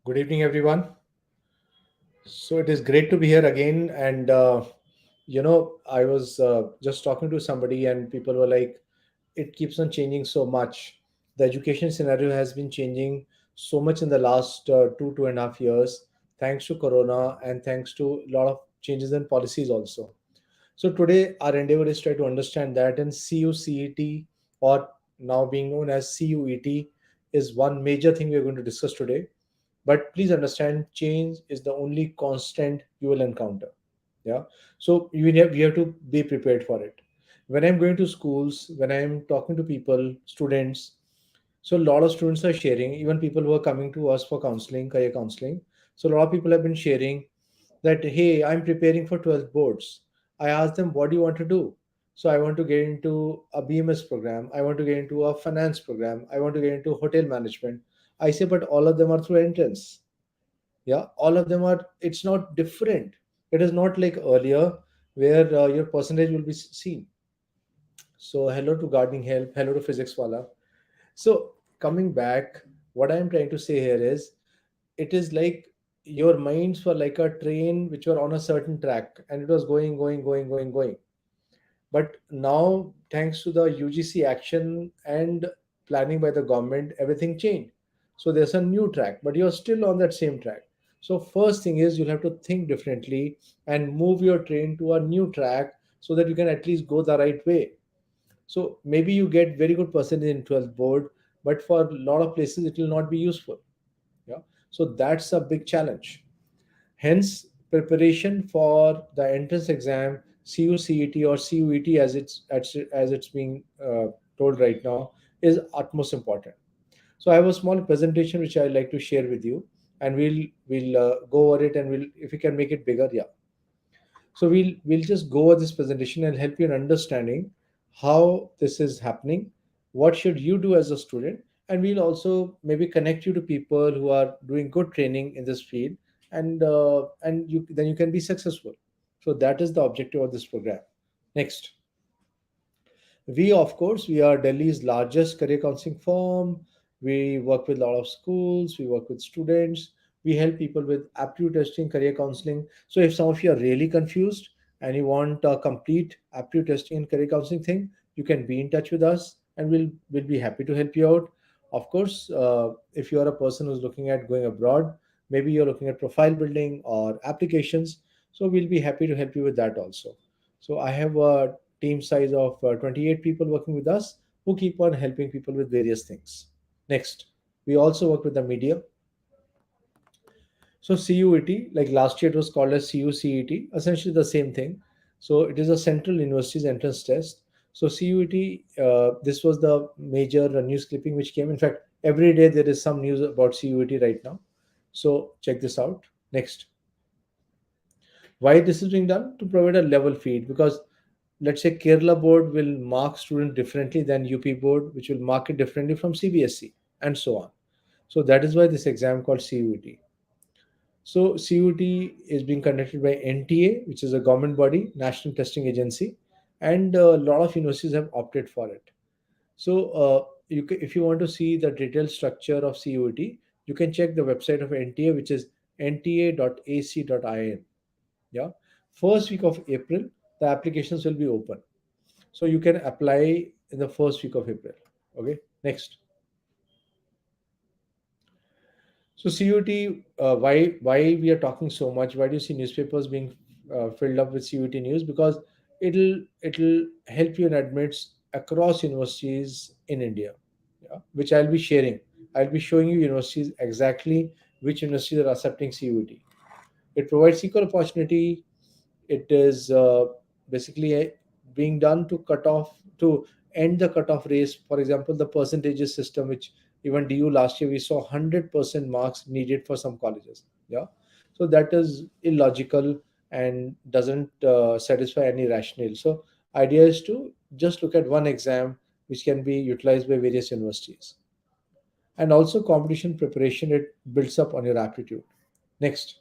Good evening, everyone. So it is great to be here again. And, I was just talking to somebody, and people were like, it keeps on changing so much. The education scenario has been changing so much in the last 2.5 years, thanks to Corona and thanks to a lot of changes in policies also. So today, our endeavor is try to understand that, and CUCET, or now being known as CUET, is one major thing we are going to discuss today. But please understand, change is the only constant you will encounter. Yeah. So we have to be prepared for it. When I'm going to schools, when I'm talking to people, students, so a lot of students are sharing, even people who are coming to us for counseling, career counseling. So a lot of people have been sharing that, hey, I'm preparing for 12th boards. I asked them, what do you want to do? So I want to get into a BMS program. I want to get into a finance program. I want to get into hotel management. I say, but all of them are through entrance. Yeah, all of them are, it's not different. It is not like earlier where your percentage will be seen. So hello to gardening help, hello to physics wala. So coming back, what I'm trying to say here is, it is like your minds were like a train which were on a certain track, and it was going. But now, thanks to the UGC action and planning by the government, everything changed. So there's a new track, but you're still on that same track. So first thing is, you'll have to think differently and move your train to a new track so that you can at least go the right way. So maybe you get very good percentage in 12th board, but for a lot of places it will not be useful. Yeah. So that's a big challenge. Hence, preparation for the entrance exam, CUCET or CUET as it's being told right now, is utmost important. So I have a small presentation which I like to share with you, and we'll go over it, and we'll, if we can make it bigger, yeah. So we'll just go over this presentation and help you in understanding how this is happening, what should you do as a student, and we'll also maybe connect you to people who are doing good training in this field, and you then you can be successful. So that is the objective of this program. Next. We, of course, we are Delhi's largest career counseling firm. We work with a lot of schools. We work with students. We help people with aptitude testing, career counseling. So if some of you are really confused and you want a complete aptitude testing and career counseling thing, you can be in touch with us, and we'll be happy to help you out. Of course, if you are a person who's looking at going abroad, maybe you're looking at profile building or applications, so we'll be happy to help you with that also. So I have a team size of 28 people working with us, who keep on helping people with various things. Next, we also work with the media. So CUET, like last year it was called as CUCET, essentially the same thing. So it is a central university's entrance test. So CUET, this was the major news clipping which came. In fact, every day there is some news about CUET right now. So check this out. Next. Why this is being done? To provide a level feed, because let's say Kerala board will mark student differently than UP board, which will mark it differently from CBSE, and so on. So that is why this exam called CUT. So CUT is being conducted by NTA, which is a government body, National Testing Agency, and a lot of universities have opted for it. So if you want to see the detailed structure of CUT, you can check the website of NTA, which is nta.ac.in. Yeah. First week of April, the applications will be open. So you can apply in the first week of April. Okay. Next. So CUT, why we are talking so much? Why do you see newspapers being filled up with CUT news? Because it'll help you in admits across universities in India, yeah, which I'll be sharing. I'll be showing you universities exactly which universities are accepting CUT. It provides equal opportunity. It is basically being done to cut off, to end the cutoff race. For example, the percentages system, which even DU last year we saw 100% marks needed for some colleges. Yeah. So that is illogical and doesn't satisfy any rationale. So idea is to just look at one exam which can be utilized by various universities. And also competition preparation, it builds up on your aptitude. Next.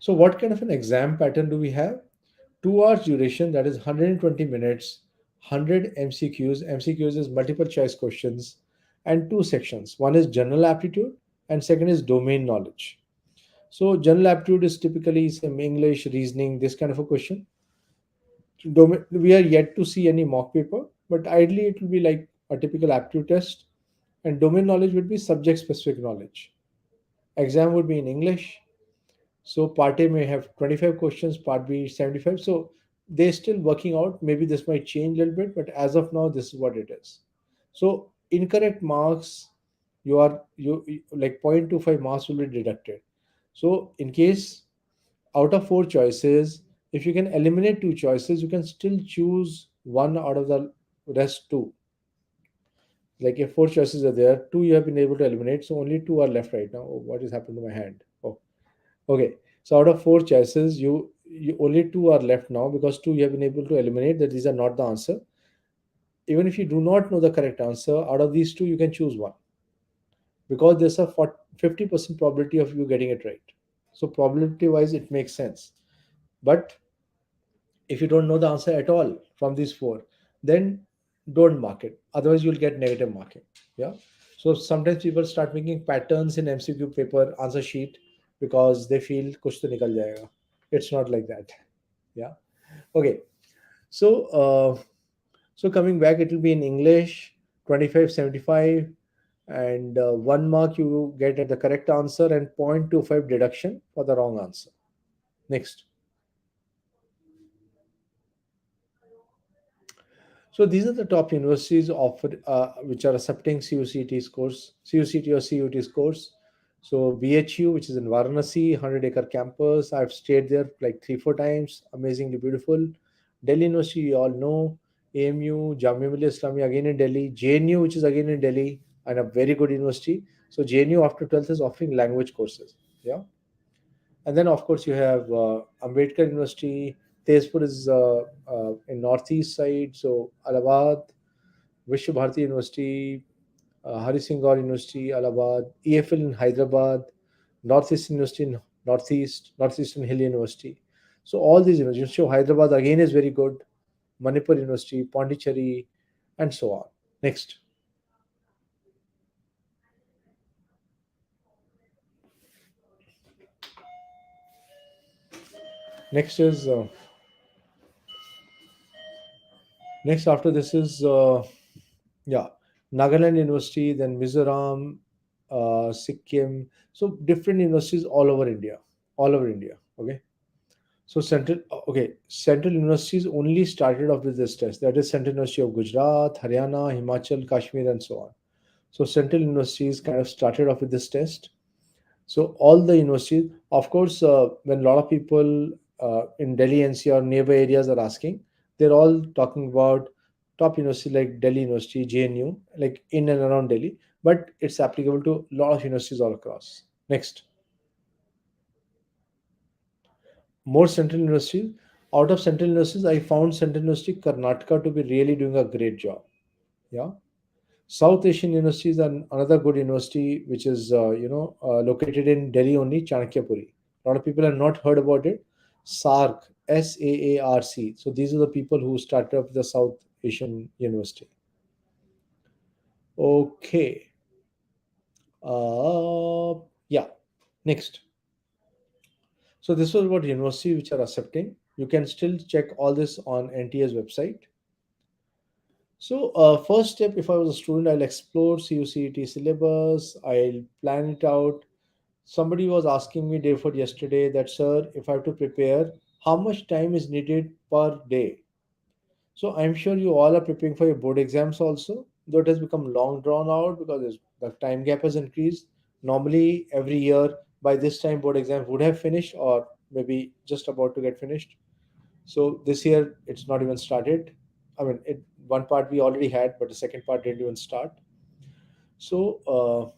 So, what kind of an exam pattern do we have? 2 hours duration, that is 120 minutes, 100 MCQs. MCQs is multiple choice questions, and two sections. One is general aptitude and second is domain knowledge. So general aptitude is typically some English, reasoning, this kind of a question. We are yet to see any mock paper, but ideally it will be like a typical aptitude test. And domain knowledge would be subject specific knowledge. Exam would be in English. So part A may have 25 questions, part B 75. So they're still working out. Maybe this might change a little bit, but as of now, this is what it is. So incorrect marks, like 0.25 marks will be deducted. So in case out of four choices, if you can eliminate two choices, you can still choose one out of the rest two. Like if four choices are there, two you have been able to eliminate, so only two are left right now. Oh, what has happened to my hand? Oh, okay. So out of four choices, you only two are left now because two you have been able to eliminate. That these are not the answer. Even if you do not know the correct answer, out of these two you can choose one because there's a 50% probability of you getting it right. So probability wise, it makes sense. But if you don't know the answer at all from these four, then don't mark it. Otherwise, you'll get negative marking. Yeah. So sometimes people start making patterns in MCQ paper answer sheet because they feel kuch to nikal jayega. It's not like that. Yeah. Okay. So so coming back, it will be in English, 25, 75, and 1 mark you get at the correct answer and 0.25 deduction for the wrong answer. Next. So these are the top universities offer which are accepting CUCT scores, CUCT or CUT scores. So BHU, which is in Varanasi, 100-acre campus. I've stayed there like 3, 4 times. Amazingly beautiful. Delhi University, you all know. AMU, Jamia Millia Islamia, again in Delhi. JNU, which is again in Delhi, and a very good university. So JNU after 12th is offering language courses. Yeah. And then, of course, you have Ambedkar University. Tezpur is in northeast side. So Allahabad, Vishwa Bharati University, Hari Singh Gaur University, Allahabad, EFL in Hyderabad, Northeast University in Northeastern Hill University. So all these universities. University of Hyderabad again is very good. Manipur University, Pondicherry, and so on. Next. Next is next after this is yeah, Nagaland University, then Mizoram, Sikkim. So different universities all over India. Okay. So central universities only started off with this test. That is Central University of Gujarat, Haryana, Himachal, Kashmir, and so on. So central universities kind of started off with this test. So all the universities, of course, when a lot of people in Delhi NCR nearby areas are asking, they're all talking about top university like Delhi University, JNU, like in and around Delhi, but it's applicable to a lot of universities all across. Next, more central universities. Out of central universities, I found Central University Karnataka to be really doing a great job. Yeah. South Asian universities are another good university, which is located in Delhi only, Chanakyapuri. A lot of people have not heard about it. SARC, SAARC. So these are the people who started up the South Asian University. Okay. Yeah. Next. So this was about universities which are accepting. You can still check all this on NTA's website. So, first step, if I was a student, I'll explore CUCET syllabus, I'll plan it out. Somebody was asking me day before yesterday that, sir, if I have to prepare, how much time is needed per day? So, I'm sure you all are preparing for your board exams also, though it has become long drawn out because the time gap has increased. Normally, every year by this time, board exams would have finished or maybe just about to get finished. So this year it's not even started. I mean, one part we already had, but the second part didn't even start. So,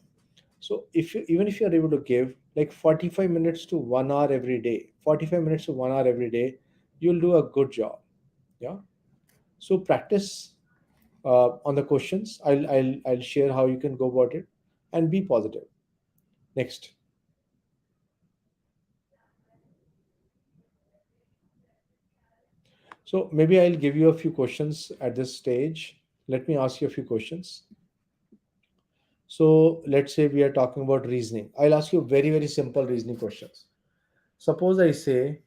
so if you, even if you are able to give like 45 minutes to 1 hour every day, 45 minutes to 1 hour every day, you'll do a good job. Yeah. So practice on the questions. I'll share how you can go about it, and be positive. Next. So maybe I'll give you a few questions at this stage. Let me ask you a few questions. So let's say we are talking about reasoning. I'll ask you very, very simple reasoning questions. Suppose I say,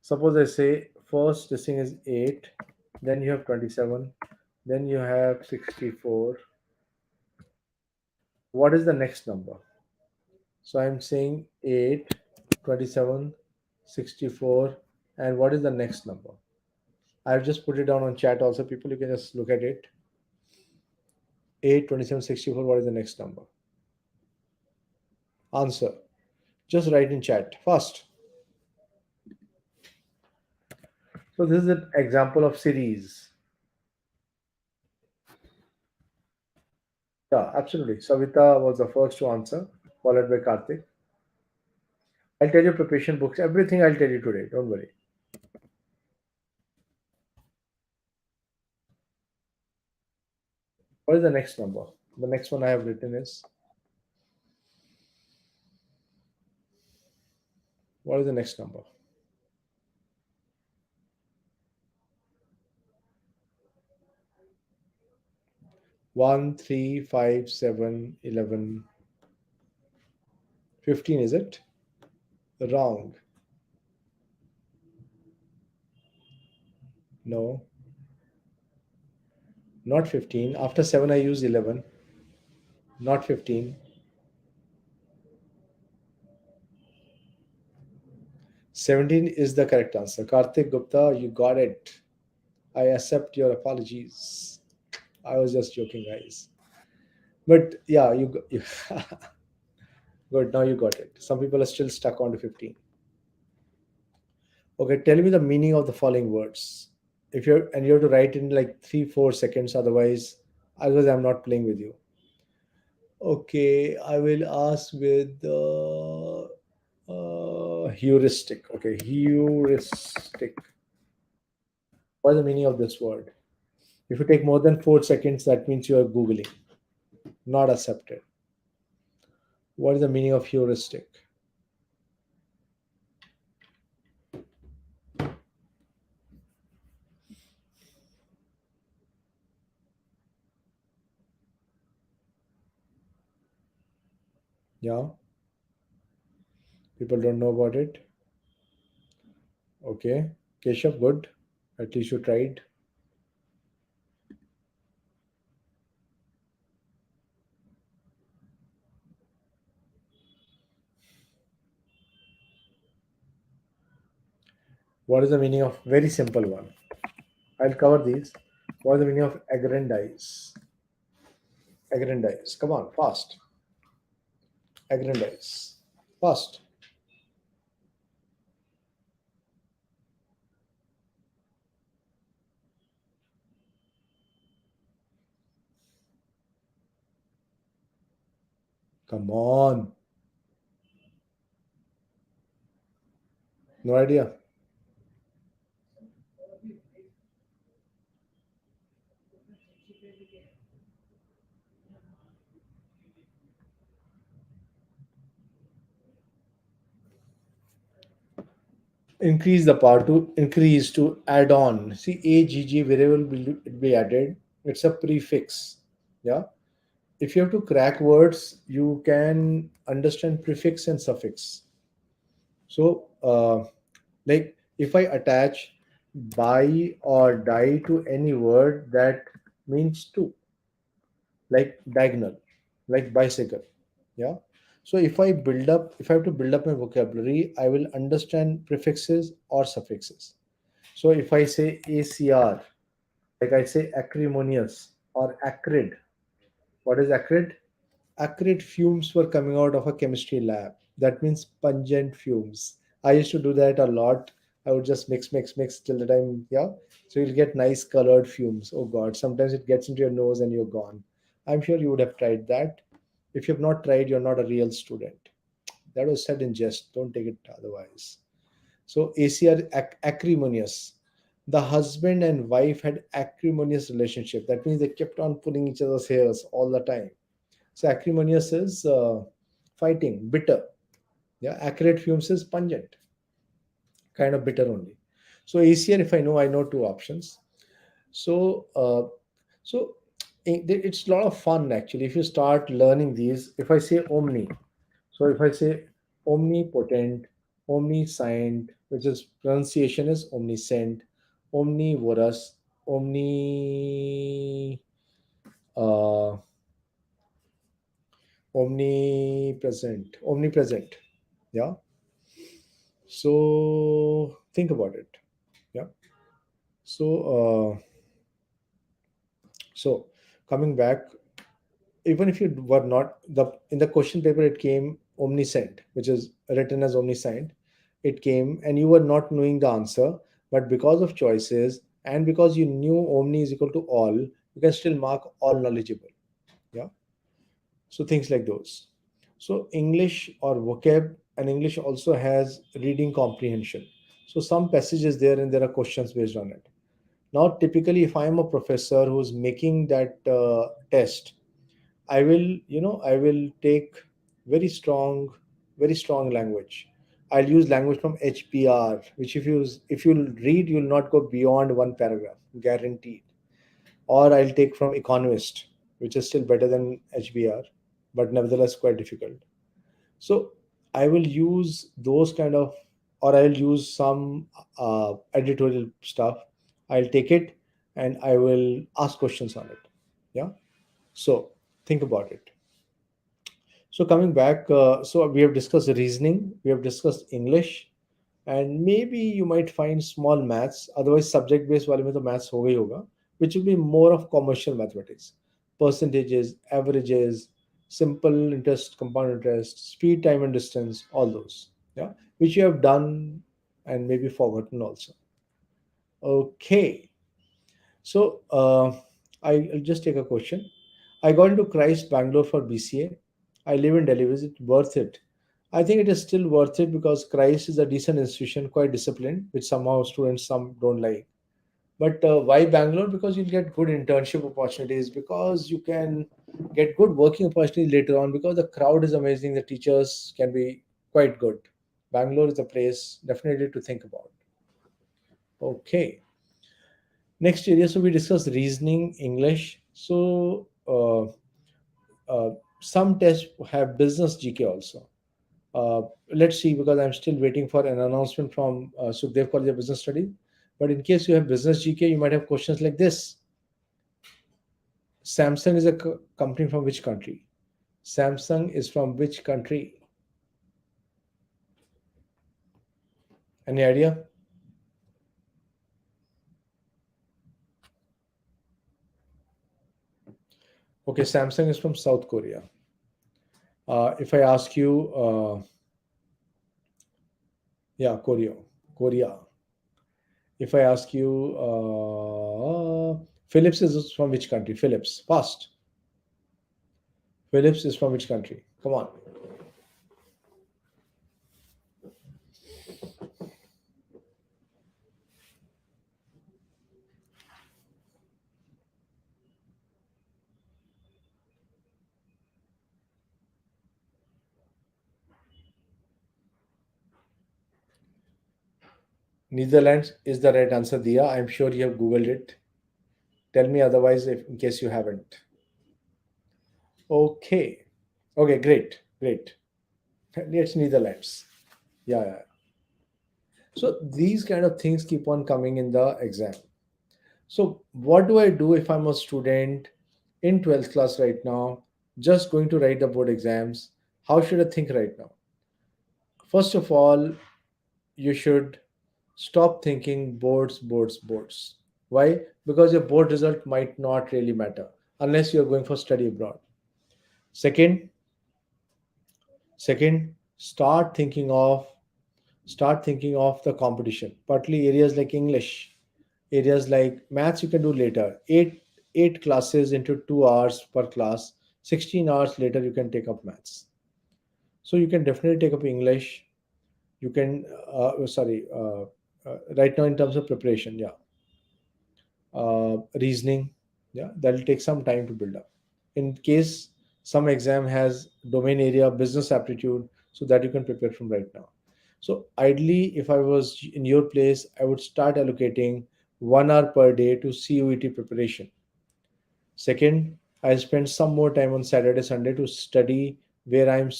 suppose I say first this thing is 8, then you have 27, then you have 64. What is the next number? So I'm saying 8, 27, 64, and what is the next number? I've just put it down on chat also. People, you can just look at it. 8, 27, 64. What is the next number? Answer. Just write in chat. Fast. So this is an example of series. Yeah, absolutely. Savita was the first to answer, followed by Karthik. I'll tell you preparation books. Everything I'll tell you today. Don't worry. What is the next number? The next one I have written is, what is the next number? 1, 3, 5, 7, 11, 15, is it? Wrong. No, not 15. After 7, I use 11. Not 15. 17 is the correct answer. Karthik Gupta, you got it. I accept your apologies. I was just joking, guys. But yeah, good. Now you got it. Some people are still stuck on to 15. Okay, tell me the meaning of the following words. If you're and you have to write in like 3 4 seconds, otherwise I'm not playing with you. Okay, I will ask with heuristic. Okay, heuristic. What is the meaning of this word? If you take more than 4 seconds, that means you are googling. Not accepted. What is the meaning of heuristic? Yeah, people don't know about it. Okay, Keshav, good. At least you tried. What is the meaning of very simple one? I'll cover these. What is the meaning of aggrandize? Aggrandize. Come on, fast. Aggrandize. Fast. Come on. No idea. Increase the power to increase to add on. See, AGG variable will be added. It's a prefix. Yeah. If you have to crack words, you can understand prefix and suffix. So, like if I attach buy or die to any word that means two, like diagonal, like bicycle. Yeah. So if I have to build up my vocabulary, I will understand prefixes or suffixes. So if I say ACR, like I say acrimonious or acrid. What is acrid? Acrid fumes were coming out of a chemistry lab. That means pungent fumes. I used to do that a lot. I would just mix till the time, yeah. So you'll get nice colored fumes. Oh God, sometimes it gets into your nose and you're gone. I'm sure you would have tried that. If you have not tried, you're not a real student. That was said in jest. Don't take it otherwise. So ACR acrimonious. The husband and wife had acrimonious relationship. That means they kept on pulling each other's hairs all the time. So acrimonious is fighting, bitter. Yeah, acrid fumes is pungent, kind of bitter only. So ACR, if I know two options. So, so it's a lot of fun actually if you start learning these. If I say omni, so if I say omnipotent, omniscient, which is pronunciation is omniscient, omnivorous, omni uh, omnipresent. Yeah. So think about it. Yeah. So so coming back, even if you were not the in the question paper, it came omniscient, which is written as omniscient. It came and you were not knowing the answer, but because of choices and because you knew omni is equal to all, you can still mark all knowledgeable. Yeah. So things like those. So English or vocab, and English also has reading comprehension. So some passages there and there are questions based on it. Now typically if I am a professor who's making that test, I will, I will take very strong, very strong language. I'll use language from HBR, which if you'll read, you'll not go beyond one paragraph, guaranteed. Or I'll take from Economist, which is still better than HBR, but nevertheless quite difficult. So I will use those kind of, or I'll use some editorial stuff. I'll take it and I will ask questions on it. Yeah. So think about it. So coming back, so we have discussed reasoning, we have discussed English, and maybe you might find small maths. Otherwise, subject-based वाले में तो maths होगा ही होगा, which will be more of commercial mathematics, percentages, averages, simple interest, compound interest, speed, time, and distance, all those, yeah, which you have done and maybe forgotten also. Okay, so I'll just take a question. I got into Christ Bangalore for BCA. I live in Delhi. Is it worth it? I think it is still worth it because Christ is a decent institution, quite disciplined, which somehow students some don't like. But why Bangalore? Because you'll get good internship opportunities, because you can get good working opportunities later on, because the crowd is amazing, the teachers can be quite good. Bangalore is a place definitely to think about. Okay. Next area, so we discussed reasoning, English. So some tests have business GK also. Let's see, because I'm still waiting for an announcement from Sukhdev College of Business Studies. But in case you have business GK, you might have questions like this. Samsung is a company from which country? Samsung is from which country? Any idea? Okay, Samsung is from South Korea. If I ask you, yeah, Korea. If I ask you, Philips is from which country? Philips, fast. Philips is from which country? Come on. Netherlands is the right answer, Dia. I'm sure you have Googled it. Tell me otherwise if, in case you haven't. Okay. Okay, great. Great. It's Netherlands. Yeah, yeah. So these kind of things keep on coming in the exam. So what do I do if I'm a student in 12th class right now, just going to write the board exams? How should I think right now? First of all, you should stop thinking boards, boards, boards. Why? Because your board result might not really matter unless you're going for study abroad. Second, second, start thinking of the competition. Partly areas like English, areas like maths you can do later. Eight classes into 2 hours per class. 16 hours later you can take up maths. So you can definitely take up English. You can right now in terms of preparation, yeah, reasoning, yeah, that'll take some time to build up. In case some exam has domain area business aptitude, so that you can prepare from right now. So ideally, if I was in your place, I would start allocating 1 hour per day to CUET preparation. Second, I'll spend some more time on Saturday, Sunday to study where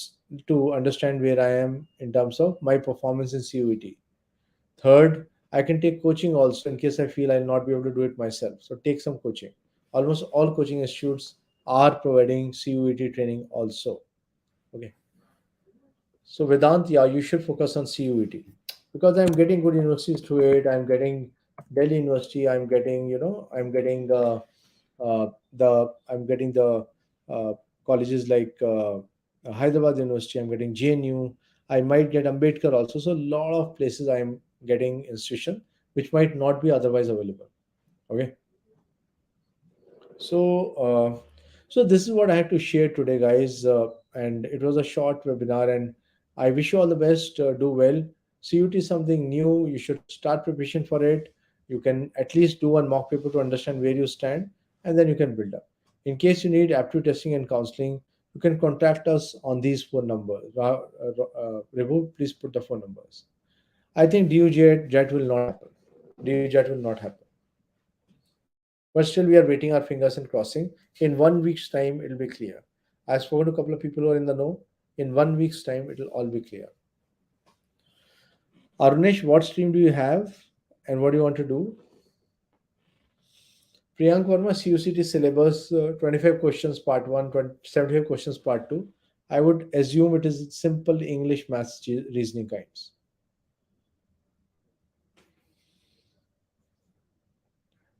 to understand where I am in terms of my performance in CUET. Third, I can take coaching also in case I feel I'll not be able to do it myself. So take some coaching. Almost all coaching institutes are providing CUET training also. Okay. So Vedant, yeah, you should focus on CUET because I'm getting good universities through it. I'm getting Delhi University. I'm getting I'm getting the colleges like Hyderabad University. I'm getting JNU. I might get Ambedkar also. So a lot of places I'm getting institution which might not be otherwise available. Okay. So, this is what I had to share today, guys. And it was a short webinar, and I wish you all the best. Do well. CUT is something new. You should start preparation for it. You can at least do one mock paper to understand where you stand, and then you can build up. In case you need aptitude testing and counseling, you can contact us on these phone numbers. Rebu, please put the phone numbers. I think DUJET will not happen. DUJET will not happen. But still, we are waiting our fingers and crossing. In 1 week's time, it'll be clear. I've spoken to a couple of people who are in the know. In 1 week's time, it'll all be clear. Arunesh, what stream do you have and what do you want to do? Priyank Verma, CUCT syllabus, 25 questions part 1, 75 questions part 2. I would assume it is simple English, maths, reasoning kinds.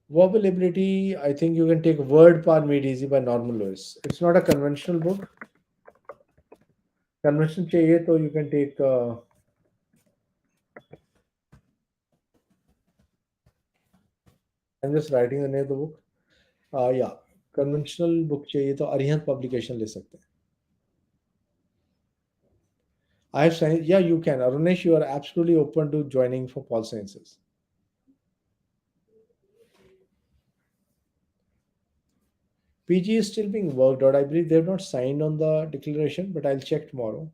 Verbal ability, I think you can take Word Par Made Easy by Norman Lewis. It's not a conventional book. Conventional चाहिए तो you can take I'm just writing the name of the book. Yeah, conventional book चाहिए तो Arihant publication ले सकते हैं. I have science. Yeah, you can. Arunesh, you are absolutely open to joining for Paul Sciences. PG is still being worked out. I believe they have not signed on the declaration, but I'll check tomorrow.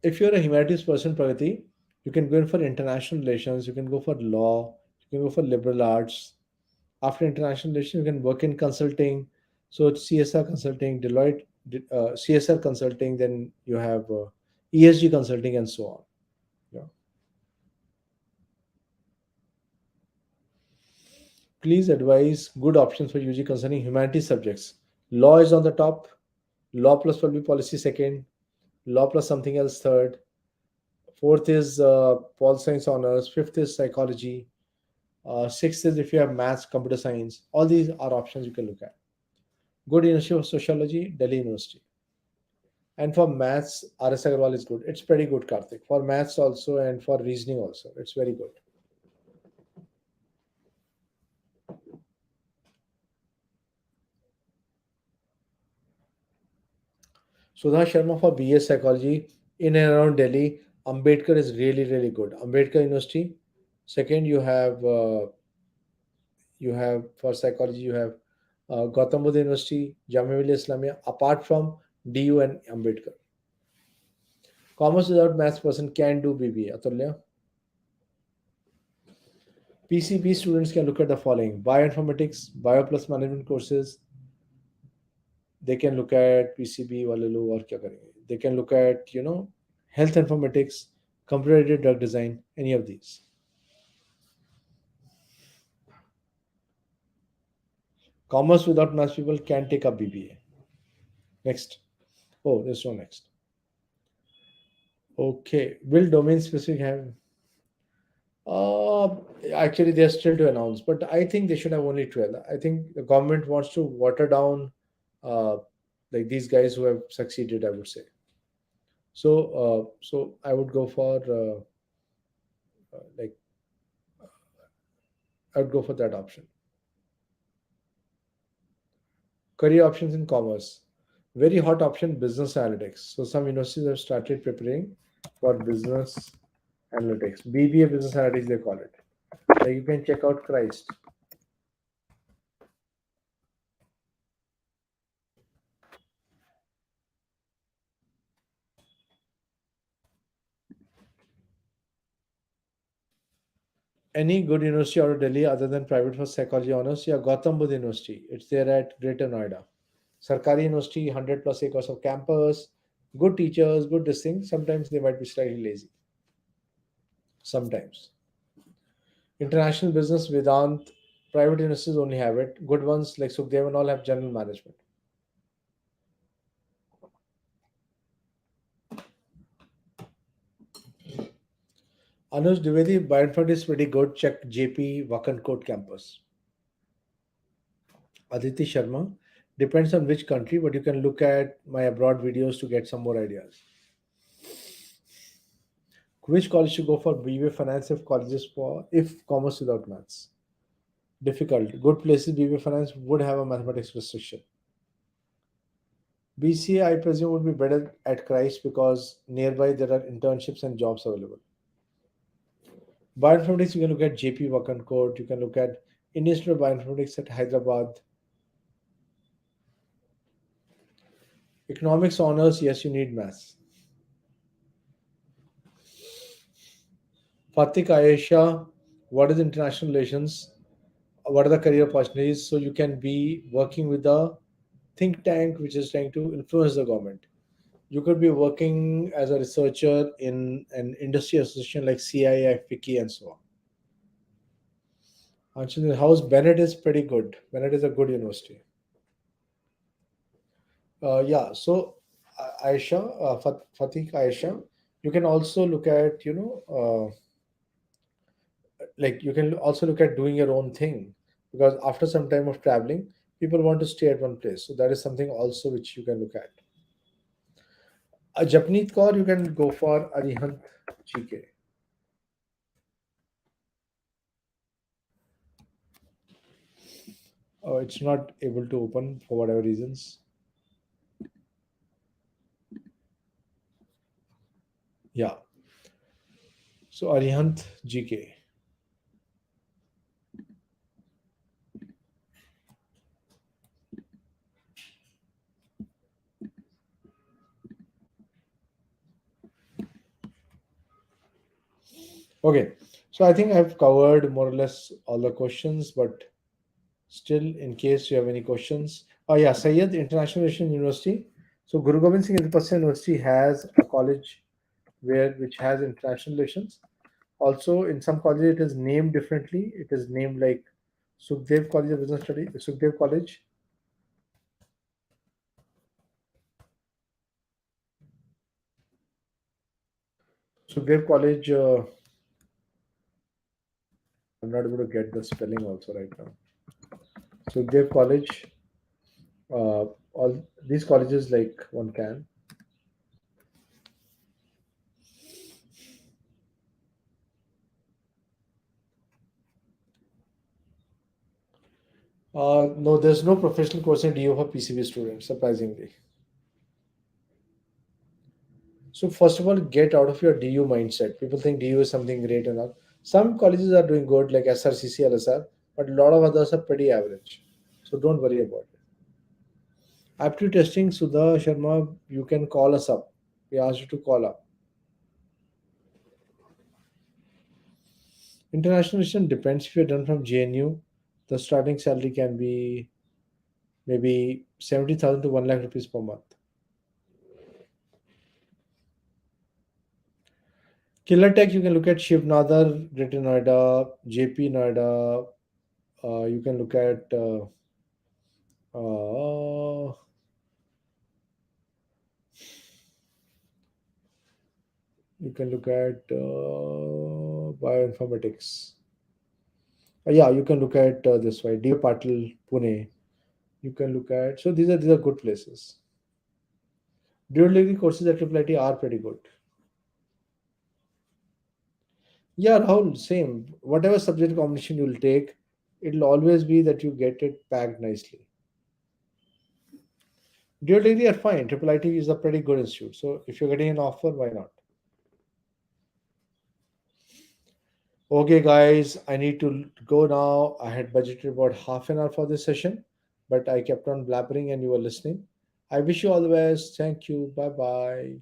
If you're a humanities person, Pragati, you can go in for international relations, you can go for law, you can go for liberal arts. After international relations, you can work in consulting. So it's CSR consulting, Deloitte, CSR consulting, then you have ESG consulting, and so on. Yeah. Please advise good options for UG concerning humanities subjects. Law is on the top, law plus public policy second, law plus something else third, fourth is Pol Science honors, fifth is psychology, sixth is if you have maths, computer science. All these are options you can look at. Good University of Sociology, Delhi University. And for maths, RS Agarwal is good. It's pretty good, Karthik. For maths also and for reasoning also, it's very good. Sudha Sharma for BA Psychology in and around Delhi. Ambedkar is really, really good. Ambedkar University. Second, you have for psychology, you have Gautam Buddha University, Jamia Millia Islamia, apart from DU and Ambedkar. Commerce without maths person can do BBA. Atulya. PCB students can look at the following: bioinformatics, bio plus management courses. They can look at PCB वाले लोग और क्या करेंगे? They can look at health informatics, computer aided drug design, any of these. Commerce without maths people can take up BBA. Next. Oh, there's no next. Okay. Will domain specific have? Uh, Actually, they're still to announce, but I think they should have only 12. I think the government wants to water down, uh, like these guys who have succeeded, I would say. So I would go for like I would go for that option. Career options in commerce. Very hot option, business analytics. So some universities have started preparing for business analytics. BBA business analytics they call it. Like you can check out Christ. Any good university out of Delhi other than private for psychology honors? Yeah, Gautam Buddha University. It's there at Greater Noida. Sarkari University, 100 plus acres of campus, good teachers, good this thing. Sometimes they might be slightly lazy. Sometimes. International business, Vedant, private universities only have it. Good ones like Sukhdev and all have general management. Anuj Dwivedi, Bioinformatics is pretty good. Check JP Vakankote campus. Aditi Sharma, depends on which country, but you can look at my abroad videos to get some more ideas. Which college to go for BBA Finance if colleges for if commerce without maths? Difficult. Good places BBA Finance would have a mathematics restriction. BCA I presume would be better at Christ because nearby there are internships and jobs available. Bioinformatics you can look at JP Vakankote, you can look at Indian Institute of Bioinformatics at Hyderabad. Economics honors, yes, you need maths. Fatik Ayesha, what is international relations? What are the career opportunities? So you can be working with a think tank which is trying to influence the government. You could be working as a researcher in an industry association like CII, FICCI, and so on. Actually, the house Bennett is pretty good. Bennett is a good university. Yeah, so Aisha, Fatik Aisha, you can also look at, like you can also look at doing your own thing because after some time of traveling, people want to stay at one place. So that is something also which you can look at. A Japanese core, you can go for Arihant GK. It's not able to open for whatever reasons. Yeah. So Arihant GK. Okay. So I think I've covered more or less all the questions, but still, in case you have any questions. Oh yeah, Sayyid International Asian University. So Guru Gobind Singh Indrapatya University has a college where which has international relations. Also, in some colleges, it is named differently. It is named like Sukhdev College of Business Study, Sukhdev College, Sukhdev College. I'm not able to get the spelling also right now. Sukhdev College. All these colleges, like one can. No, there's no professional course in DU for PCB students, surprisingly. So first of all, get out of your DU mindset. People think DU is something great and all. Some colleges are doing good, like SRCC, LSR, but a lot of others are pretty average. So don't worry about it. Aptitude testing, Sudha Sharma, you can call us up. We asked you to call up. International student depends if you're done from JNU. The starting salary can be maybe 70,000 to 1 lakh rupees per month. Killer Tech, you can look at Shiv Nadar, Greater Noida, JP Noida. You can look at uh, you can look at bioinformatics. Yeah, you can look at this way. DO Patil, Pune. You can look at. So these are good places. Dual degree courses at Triple IT are pretty good. Yeah, Rahul, same. Whatever subject combination you'll take, it'll always be that you get it packed nicely. Dual degree are fine. Triple IT is a pretty good institute. So if you're getting an offer, why not? Okay, guys, I need to go now. I had budgeted about half an hour for this session, but I kept on blabbering and you were listening. I wish you all the best. Thank you. Bye bye.